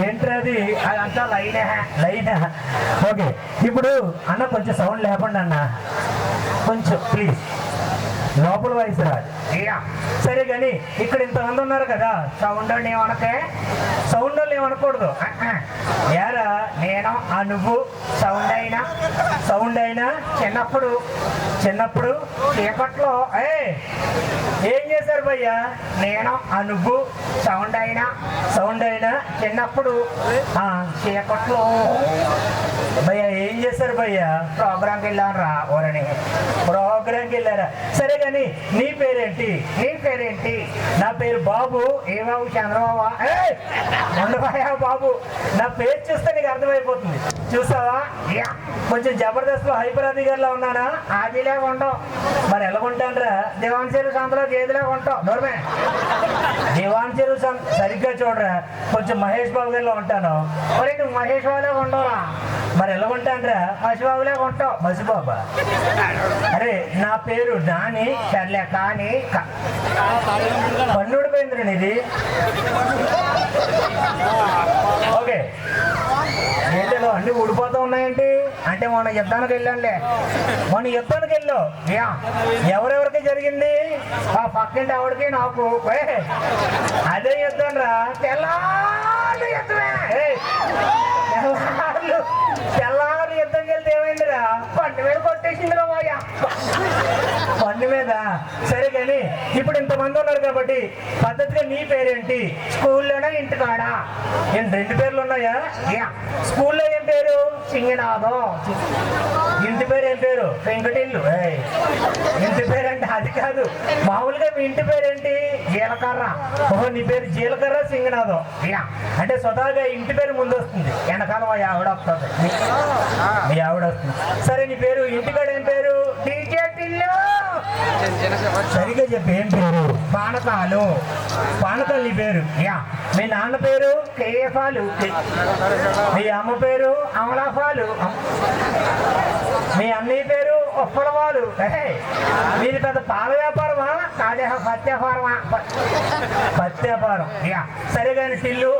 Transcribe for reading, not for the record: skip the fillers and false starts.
ఏంటది? అదంతా లైనే. లైనా? ఓకే. ఇప్పుడు అన్న కొంచెం సౌండ్ లేపండి అన్న, కొంచెం ప్లీజ్. లోపల వయసు రాదు. సరే కానీ ఇక్కడ ఇంతమంది ఉన్నారు కదా, సౌండ్ ఏమనకే, సౌండ్ వాళ్ళు ఏమనకూడదు. యారా నేను ఆ నువ్వు సౌండ్ అయినా చిన్నప్పుడు చిన్నప్పుడు చీకట్లో ఏం చేశారు భయ్యా? నేను ఆ నువ్వు సౌండ్ అయినా చిన్నప్పుడు చీకట్లో భయ్యా ఏం చేశారు భయ్యా? ప్రోగ్రాంకి వెళ్ళాను రా ఊరని. ప్రోగ్రాంకి వెళ్ళారా? సరే కానీ నీ పేరేంటి? నీ పేరేంటి? నా పేరు బాబు. ఏ బాబు? చంద్రబాబు? ఉండబాయా బాబు, నా పేరు చూస్తే నీకు అర్థమైపోతుంది. చూసావా? కొంచెం జబర్దస్త్ హైపరాది గారిలో ఉన్నానా? ఆదిలే ఉండవు. మరి ఎలా ఉంటానరా? దివాన్ చెరువు సంతలో గేదెలే ఉంటావు. నోర్మే, దివాన్ చెరువు సరిగ్గా చూడరా, కొంచెం మహేష్ బాబు గారిలో ఉంటాను. మరి నువ్వు మహేష్ బాబులే ఉండవురా. మరి ఎలా ఉంటానరా? మసిబాబులే ఉంటావు. మసిబాబా? అరే నా పేరు నాని. సర్లే కానీ పన్నుడు పోయింది ఇది. ఓకే, ఏంటో అన్ని ఊడిపోతూ ఉన్నాయండి. అంటే మొన్న యుద్ధానికి వెళ్ళానులే. మన యుద్ధానికి వెళ్ళావు? ఎవరెవరికి జరిగింది? ఆ పక్కింటి ఆవిడకి నాకు. అదే యుద్ధం రా. తెల్లారు యుద్ధమే. తెల్లారు యుద్ధంకి వెళ్తే ఏమైందిరా? పండు మీద కొట్టేసిందిరా మాయ. పన్ను మీద. సరే కానీ ఇప్పుడు ఇంతమంది ఉన్నారు కాబట్టి పద్ధతిగా నీ పేరేంటి? స్కూల్లోనే ఇంటికాడా? ఏం రెండు పేర్లు ఉన్నాయా? స్కూల్లో ఏం పేరు? సింగనాథం. ఇంటి పేరు ఏం పేరు? వెంకటిల్లు. ఇంటి పేరంటే అది కాదు, మామూలుగా మీ ఇంటి పేరేంటి? జీలకర్ర. ఓహో, నీ పేరు జీలకర్ర సింగనాథం. అంటే స్వతహాగా ఇంటి పేరు ముందు వస్తుంది, వెనకాల మా ఆవిడ వస్తుంది. మీ ఆవిడ వస్తుంది. సరే నీ పేరు ఇంటికాడ ఏం పేరు? డీజే టిల్లు. సరిగ్గా చెప్పి ఏం పేరు? పానకాలు. పానకాలు నీ పేరు. మీ నాన్న పేరు? కేఫాలు. మీ అమ్మ పేరు? అమలాఫాలు. మీ అన్నయ్య పేరు? ఉప్పలవాలు. మీది పెద్ద పాల వ్యాపారమా? కాదే పత్తి వ్యాపారమా? పత్తి వ్యాపారం. సరే కానీ టిల్లు